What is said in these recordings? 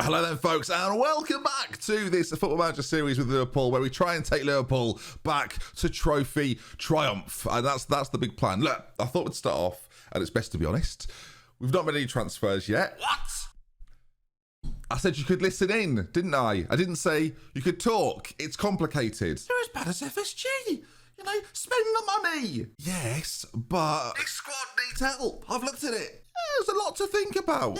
Hello then, folks, and welcome back to this Football Manager series with Liverpool, where we try and take Liverpool back to trophy triumph, and that's the big plan. Look, I thought we'd start off, and it's best to be honest, we've not made any transfers yet. What? I said you could listen in, didn't I? I didn't say you could talk. It's complicated. You're as bad as FSG. You know, spend the money. Yes, but this squad needs help. I've looked at it. There's a lot to think about.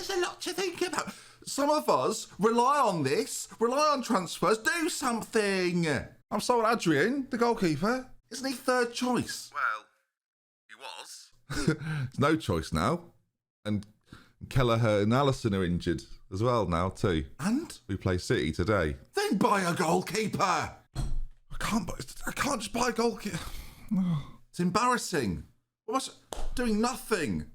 Some of us rely on this, rely on transfers, do something. I'm sold Adrian, the goalkeeper. Isn't he third choice? Well, he was. There's no choice now. And Kelleher and Alisson are injured as well now too. And we play City today. Then buy a goalkeeper. I can't just buy a goalkeeper. It's embarrassing. What's doing nothing?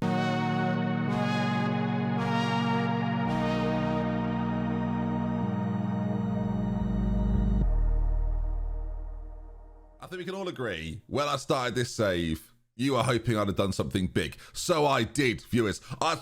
I think we can all agree, when I started this save, you were hoping I'd have done something big. So I did, viewers. I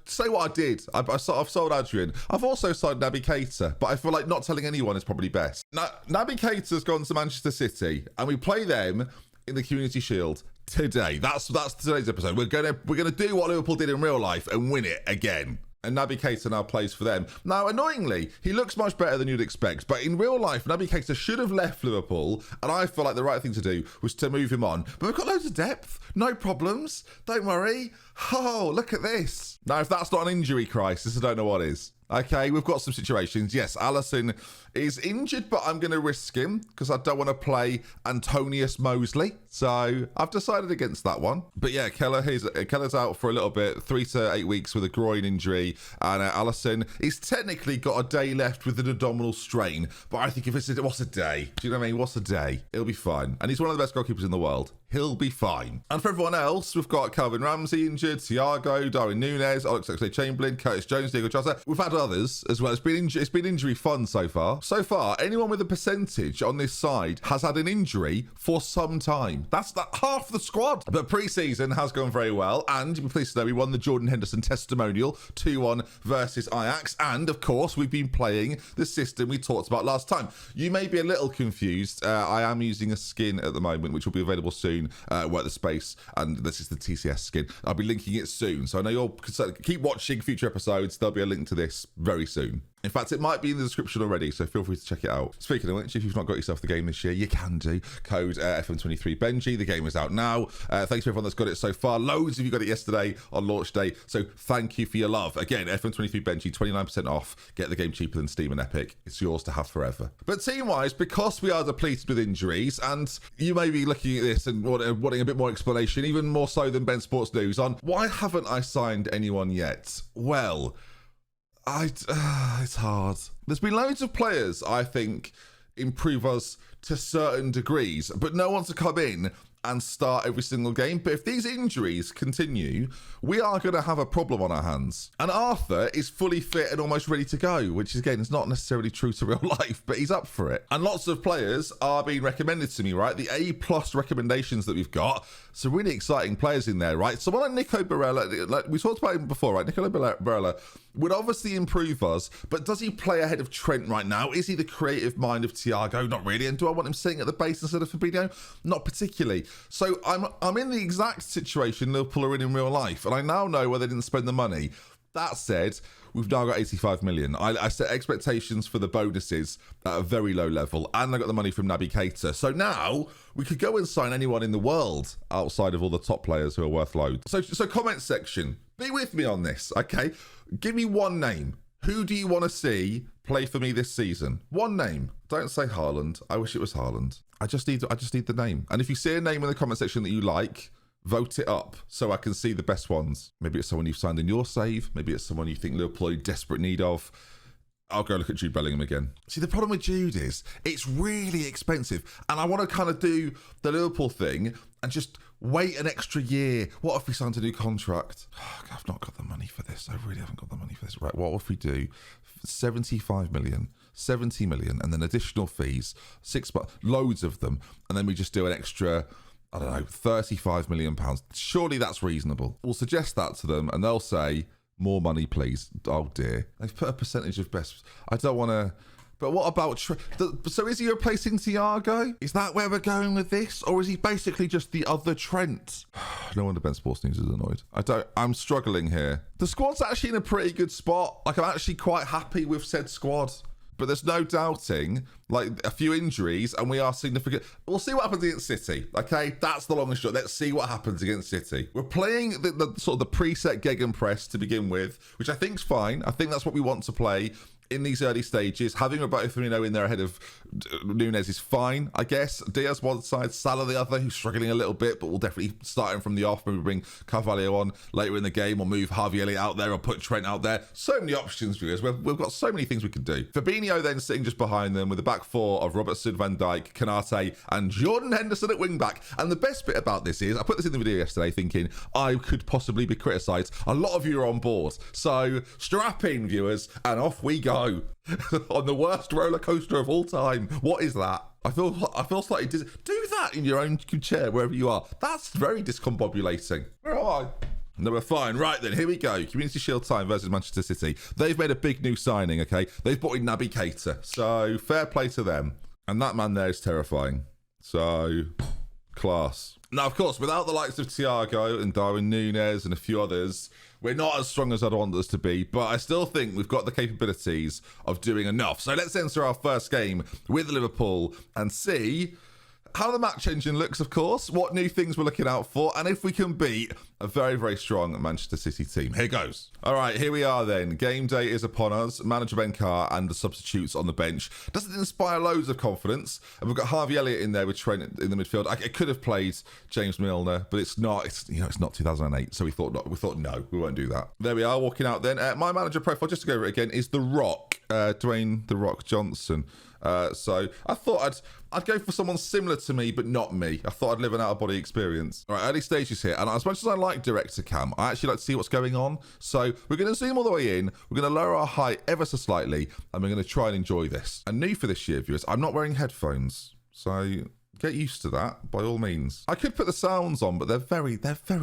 say what I did. I've sold Adrian. I've also sold Naby Keita, but I feel like not telling anyone is probably best. Naby Keita's gone to Manchester City, and we play them in the Community Shield today. That's today's episode. We're gonna do what Liverpool did in real life and win it again. And Naby Keita now plays for them. Now, annoyingly, he looks much better than you'd expect. But in real life, Naby Keita should have left Liverpool. And I feel like the right thing to do was to move him on. But we've got loads of depth. No problems. Don't worry. Oh, look at this. Now, if that's not an injury crisis, I don't know what is. Okay, we've got some situations. Yes, Alisson is injured, but I'm going to risk him because I don't want to play Antonius Mosley. So I've decided against that one. But yeah, Keller's out for a little bit, 3 to 8 weeks with a groin injury. And Alisson, he's technically got a day left with an abdominal strain. But I think what's a day? Do you know what I mean? What's a day? It'll be fine. And he's one of the best goalkeepers in the world. He'll be fine. And for everyone else, we've got Calvin Ramsey injured, Thiago, Darwin Núñez, Alex Oxlade-Chamberlain, Curtis Jones, Diego Jota. We've had others as well. It's been injury fun so far. So far, anyone with a percentage on this side has had an injury for some time. That's half the squad. But pre-season has gone very well. And you'll be pleased to know we won the Jordan Henderson testimonial 2-1 versus Ajax. And of course, we've been playing the system we talked about last time. You may be a little confused. I am using a skin at the moment, which will be available soon. Work the space, and this is the TCS skin. I'll be linking it soon, so I know you'll keep watching future episodes. There'll be a link to this very soon. In fact, it might be in the description already, so feel free to check it out. Speaking of which, if you've not got yourself the game this year, you can do. Code FM23Benjy. The game is out now. Thanks to everyone that's got it so far. Loads of you got it yesterday on launch day, so thank you for your love. Again, FM23Benjy, 29% off. Get the game cheaper than Steam and Epic. It's yours to have forever. But team-wise, because we are depleted with injuries, and you may be looking at this and wanting a bit more explanation, even more so than Ben Sports News, on why haven't I signed anyone yet? Well, it's hard. There's been loads of players, I think, improve us to certain degrees, but no one to come in and start every single game. But if these injuries continue, we are going to have a problem on our hands. And Arthur is fully fit and almost ready to go, which again is not necessarily true to real life, but he's up for it. And lots of players are being recommended to me, right? The A+ recommendations that we've got, some really exciting players in there, right? Someone like Nico Barella, like we talked about him before, right? Nico Barella would obviously improve us, but does he play ahead of Trent right now? Is he the creative mind of Thiago? Not really. And do I want him sitting at the base instead of Fabinho? Not particularly. So I'm in the exact situation Liverpool are in real life, and I now know why they didn't spend the money. That said, we've now got 85 million. I set expectations for the bonuses at a very low level, and I got the money from Naby Keita. So now we could go and sign anyone in the world outside of all the top players who are worth loads. So comment section, be with me on this, okay? Give me one name. Who do you want to see play for me this season? One name. Don't say Haaland. I wish it was Haaland. I just need the name. And if you see a name in the comment section that you like, vote it up so I can see the best ones. Maybe it's someone you've signed in your save. Maybe it's someone you think Liverpool are in desperate need of. I'll go look at Jude Bellingham again. See, the problem with Jude is it's really expensive. And I want to kind of do the Liverpool thing and just wait an extra year. What if we signed a new contract? Oh, I've not got the money for this. I really haven't got the money for this. Right, what if we do 75 million, 70 million, and then additional fees, loads of them, and then we just do an extra, I don't know, 35 million pounds. Surely that's reasonable. We'll suggest that to them and they'll say, More money, please. Oh, dear. They've put a percentage of best. I don't want to... But what about... So is he replacing Thiago? Is that where we're going with this? Or is he basically just the other Trent? No wonder Ben Sports News is annoyed. I'm struggling here. The squad's actually in a pretty good spot. Like, I'm actually quite happy with said squad. But there's no doubting, like, a few injuries, and we are significant. We'll see what happens against City, okay? That's the long and short. Let's see what happens against City. We're playing the sort of the preset gegenpress to begin with, which I think's fine. I think that's what we want to play in these early stages. Having Roberto Firmino in there ahead of Nunes is fine, I guess. Diaz one side, Salah the other, who's struggling a little bit, but we'll definitely start him from the off. Maybe bring Carvalho on later in the game, or move Harvey Elliott out there, or put Trent out there. So many options, viewers. We've got so many things we could do. Fabinho then sitting just behind them with the back four of Robertson, Van Dijk, Konate, and Jordan Henderson at wing back. And the best bit about this is, I put this in the video yesterday thinking I could possibly be criticised. A lot of you are on board. So strap in, viewers, and off we go. On the worst roller coaster of all time. What is that? I feel slightly dizzy. Do that in your own chair, wherever you are. That's very discombobulating. Where am I? No, we're fine. Right then, here we go. Community Shield time versus Manchester City. They've made a big new signing, okay? They've brought in Naby Keita. So, fair play to them. And that man there is terrifying. So, class. Now, of course, without the likes of Thiago and Darwin Núñez and a few others, we're not as strong as I'd want us to be, but I still think we've got the capabilities of doing enough. So let's enter our first game with Liverpool and see how the match engine looks, of course, what new things we're looking out for, and if we can beat a very, very strong Manchester City team. Here goes. All right, here we are then. Game day is upon us. Manager Ben Carr and the substitutes on the bench. Doesn't inspire loads of confidence. And we've got Harvey Elliott in there with Trent in the midfield. I could have played James Milner, but it's not. It's not 2008, so we thought no, we won't do that. There we are, walking out then. My manager profile, just to go over it again, is The Rock, Dwayne The Rock Johnson. So I thought I'd go for someone similar to me, but not me. I thought I'd live an out-of-body experience. All right, early stages here. And as much as I like director cam, I actually like to see what's going on. So we're going to zoom all the way in. We're going to lower our height ever so slightly, and we're going to try and enjoy this. And new for this year, viewers, I'm not wearing headphones. So get used to that, by all means. I could put the sounds on, but they're very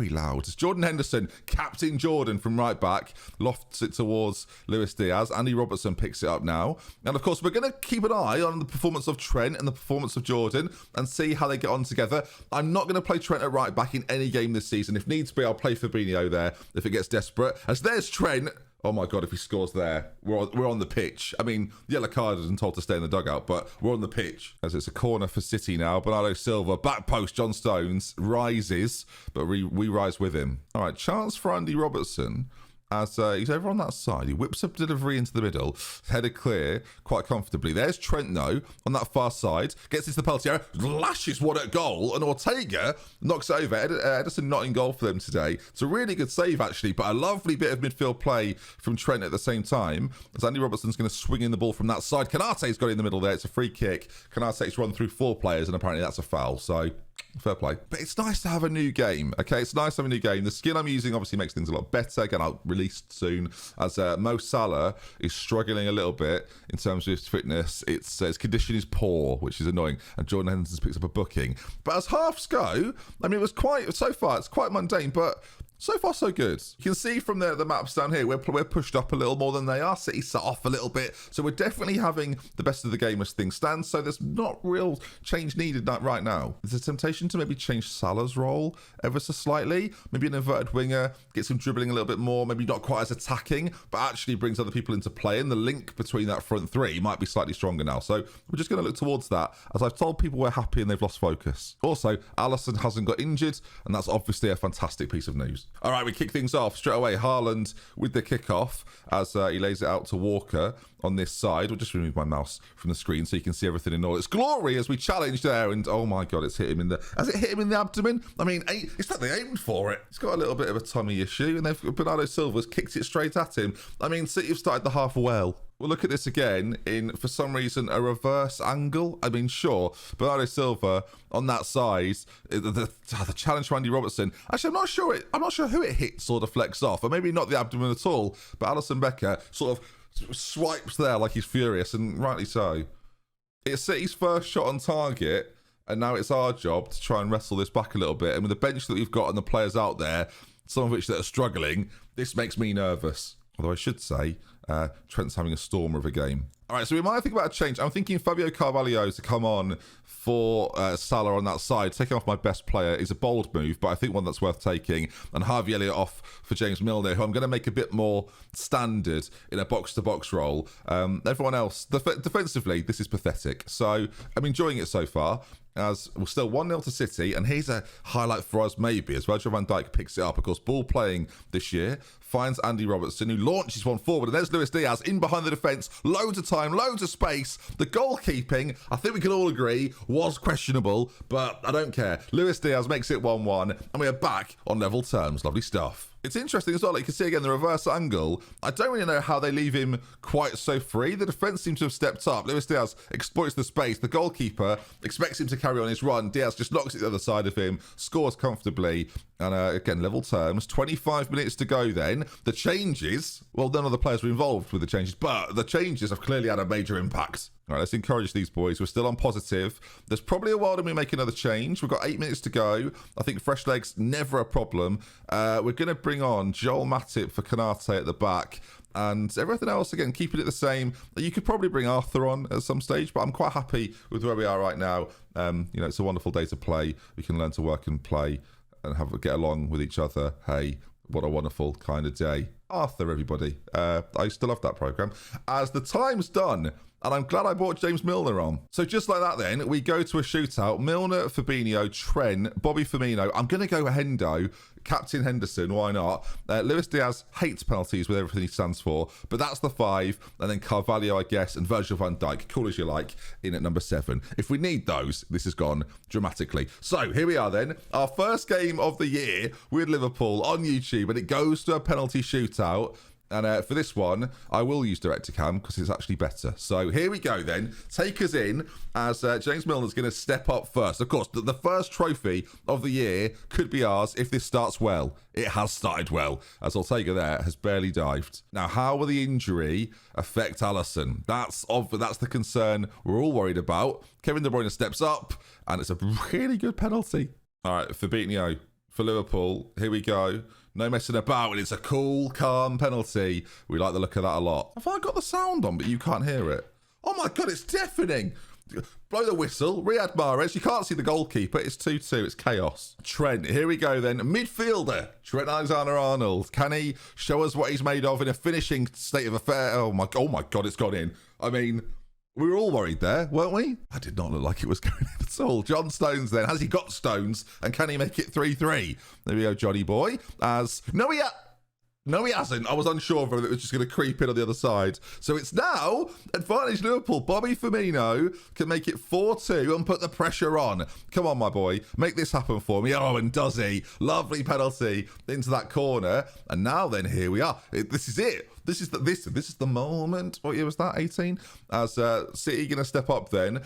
loud. It's Jordan Henderson, Captain Jordan from right back, lofts it towards Luis Diaz. Andy Robertson picks it up now. And of course, we're going to keep an eye on the performance of Trent and the performance of Jordan and see how they get on together. I'm not going to play Trent at right back in any game this season. If needs be, I'll play Fabinho there if it gets desperate. As there's Trent. Oh my God, if he scores there, we're on the pitch. I mean, yellow card isn't told to stay in the dugout, but we're on the pitch. As it's a corner for City now. Bernardo Silva, back post, John Stones, rises, but we rise with him. All right, chance for Andy Robertson. As he's over on that side. He whips up delivery into the middle, headed clear quite comfortably. There's Trent, though, on that far side. Gets into the penalty area, lashes one at goal, and Ortega knocks it over. Ederson not in goal for them today. It's a really good save, actually, but a lovely bit of midfield play from Trent at the same time. As Andy Robertson's going to swing in the ball from that side. Konate's got it in the middle there. It's a free kick. Konate's run through 4 players, and apparently that's a foul. So fair play. But it's nice to have a new game, okay? It's nice to have a new game. The skin I'm using obviously makes things a lot better. Again, I'll release soon. As Mo Salah is struggling a little bit in terms of his fitness. His condition is poor, which is annoying. And Jordan Henderson picks up a booking. But as halves go, I mean, so far, it's quite mundane, but so far, so good. You can see from the maps down here, we're pushed up a little more than they are. City set off a little bit. So we're definitely having the best of the game as things stand. So there's not real change needed right now. There's a temptation to maybe change Salah's role ever so slightly. Maybe an inverted winger, gets him dribbling a little bit more. Maybe not quite as attacking, but actually brings other people into play. And the link between that front three might be slightly stronger now. So we're just going to look towards that. As I've told people, we're happy and they've lost focus. Also, Alisson hasn't got injured, and that's obviously a fantastic piece of news. All right, we kick things off straight away. Haaland with the kickoff as he lays it out to Walker on this side. We'll just remove my mouse from the screen so you can see everything in all its glory as we challenge there. And oh my God, it's hit him in the... Has it hit him in the abdomen? I mean, it's like they aimed for it. He's got a little bit of a tummy issue, and Bernardo Silva's kicked it straight at him. I mean, City have started the half well. We'll look at this again in, for some reason, a reverse angle. I mean, sure, Bernardo Silva on that side, the challenge for Andy Robertson. Actually, I'm not sure who it hit sort of flex off, or maybe not the abdomen at all, but Alisson Becker sort of swipes there like he's furious, and rightly so. It's City's first shot on target, and now it's our job to try and wrestle this back a little bit. And with the bench that we've got and the players out there, some of which that are struggling, this makes me nervous. Although I should say, Trent's having a stormer of a game. All right, so we might think about a change. I'm thinking Fabio Carvalho to come on for Salah on that side. Taking off my best player is a bold move, but I think one that's worth taking. And Harvey Elliott off for James Milner, who I'm going to make a bit more standard in a box-to-box role. Everyone else, defensively, this is pathetic. So I'm enjoying it so far, as we're still 1-0 to City. And here's a highlight for us, maybe, as Virgil van Dijk picks it up. Of course, ball playing this year, finds Andy Robertson, who launches one forward. And there's Luis Diaz in behind the defence. Loads of time, loads of space. The goalkeeping, I think we can all agree, was questionable, but I don't care. Luis Diaz makes it 1-1, and we are back on level terms. Lovely stuff. It's interesting as well, like you can see again the reverse angle. I don't really know how they leave him quite so free. The defence seems to have stepped up. Luis Diaz exploits the space. The goalkeeper expects him to carry on his run. Diaz just knocks it the other side of him, scores comfortably. And again, level terms, 25 minutes to go then. The changes, well, none of the players were involved with the changes, but the changes have clearly had a major impact. All right, let's encourage these boys. We're still on positive. There's probably a while till we make another change. We've got 8 minutes to go. I think fresh legs, never a problem. We're going to bring on Joel Matip for Konate at the back. And everything else, again, keeping it the same. You could probably bring Arthur on at some stage, but I'm quite happy with where we are right now. It's a wonderful day to play. We can learn to work and play and get along with each other. Hey, what a wonderful kind of day. Arthur, everybody. I used to love that programme. As the time's done, and I'm glad I brought James Milner on. So just like that then, we go to a shootout. Milner, Fabinho, Trent, Bobby Firmino. I'm going to go Hendo, Captain Henderson, why not? Luis Diaz hates penalties with everything he stands for, but that's the 5. And then Carvalho, I guess, and Virgil van Dijk, cool as you like, in at number 7. If we need those, this has gone dramatically. So here we are then, our first game of the year with Liverpool on YouTube, and it goes to a penalty shootout. And for this one, I will use direct-to-cam because it's actually better. So here we go then. Take us in as James Milner's going to step up first. Of course, the first trophy of the year could be ours if this starts well. It has started well, as Ortega there has barely dived. Now, how will the injury affect Alisson? That's the concern we're all worried about. Kevin De Bruyne steps up, and it's a really good penalty. All right, Fabinho for Liverpool. Here we go. No messing about, and it's a cool, calm penalty. We like the look of that a lot. Have I got the sound on, but you can't hear it? Oh my God, it's deafening. Blow the whistle. Riyad Mahrez. You can't see the goalkeeper. It's 2-2. It's chaos. Trent. Here we go then. Midfielder. Trent Alexander-Arnold. Can he show us what he's made of in a finishing state of affair? Oh my God, it's gone in. I mean, we were all worried there, weren't we? That did not look like it was going in at all. John Stones then. Has he got Stones? And can he make it 3-3? There we go, Johnny boy. No, he hasn't. I was unsure whether it was just going to creep in on the other side. So it's now advantage Liverpool. Bobby Firmino can make it 4-2 and put the pressure on. Come on, my boy. Make this happen for me. Oh, and does he? Lovely penalty into that corner. And now then, here we are. This is it. This is the moment. What year was that? 18? As City going to step up then.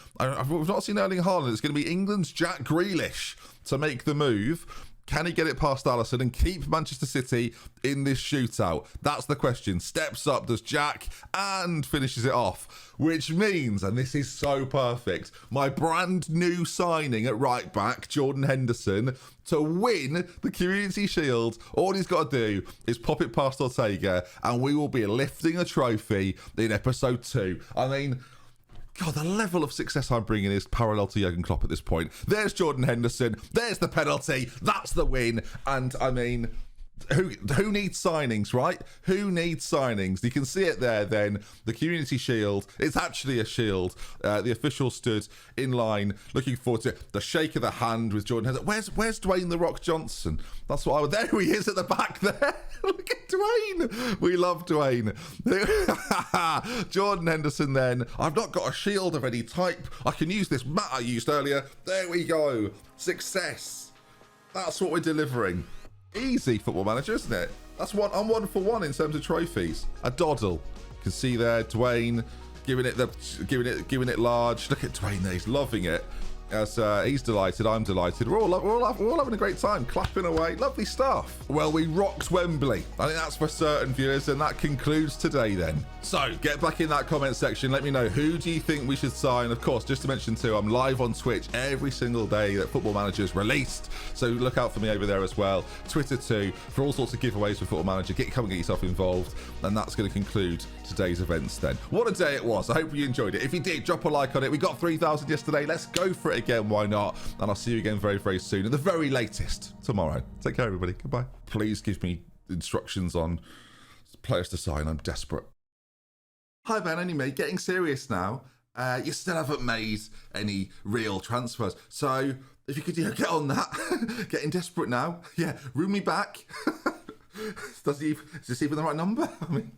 We've not seen Erling Haaland. It's going to be England's Jack Grealish to make the move. Can he get it past Alisson and keep Manchester City in this shootout? That's the question. Steps up, does Jack, and finishes it off. Which means, and this is so perfect, my brand new signing at right back, Jordan Henderson, to win the Community Shield. All he's got to do is pop it past Ortega, and we will be lifting a trophy in episode 2. I mean, God, the level of success I'm bringing is parallel to Jurgen Klopp at this point. There's Jordan Henderson. There's the penalty. That's the win. And, I mean, who needs signings, right? Who needs signings? You can see it there then. The Community Shield. It's actually a shield. The official stood in line, looking forward to it. The shake of the hand with Jordan Henderson. Where's Dwayne "The Rock" Johnson? That's what I would... There he is at the back there. Look at Dwayne. We love Dwayne. Jordan Henderson then. I've not got a shield of any type. I can use this mat I used earlier. There we go. Success. That's what we're delivering. Easy, Football Manager, isn't it? I'm 1 for 1 in terms of trophies. A doddle. You can see there, Dwayne giving it large. Look at Dwayne there, he's loving it. As he's delighted, I'm delighted. We're all having a great time, clapping away. Lovely stuff. Well, we rocked Wembley. I think that's for certain, viewers, and that concludes today then. So get back in that comment section. Let me know, who do you think we should sign? Of course, just to mention too, I'm live on Twitch every single day that Football Manager is released. So look out for me over there as well. Twitter too, for all sorts of giveaways for Football Manager. Come and get yourself involved. And that's going to conclude today's events then. What a day it was. I hope you enjoyed it. If you did, drop a like on it. We got 3,000 yesterday. Let's go for it again. Why not? And I'll see you again very, very soon. At the very latest, tomorrow. Take care, everybody. Goodbye. Please give me instructions on players to sign. I'm desperate. Hi, Ben. Only me. Getting serious now. You still haven't made any real transfers. So if you could get on that. Getting desperate now. Yeah, room me back. Is this even the right number? I mean...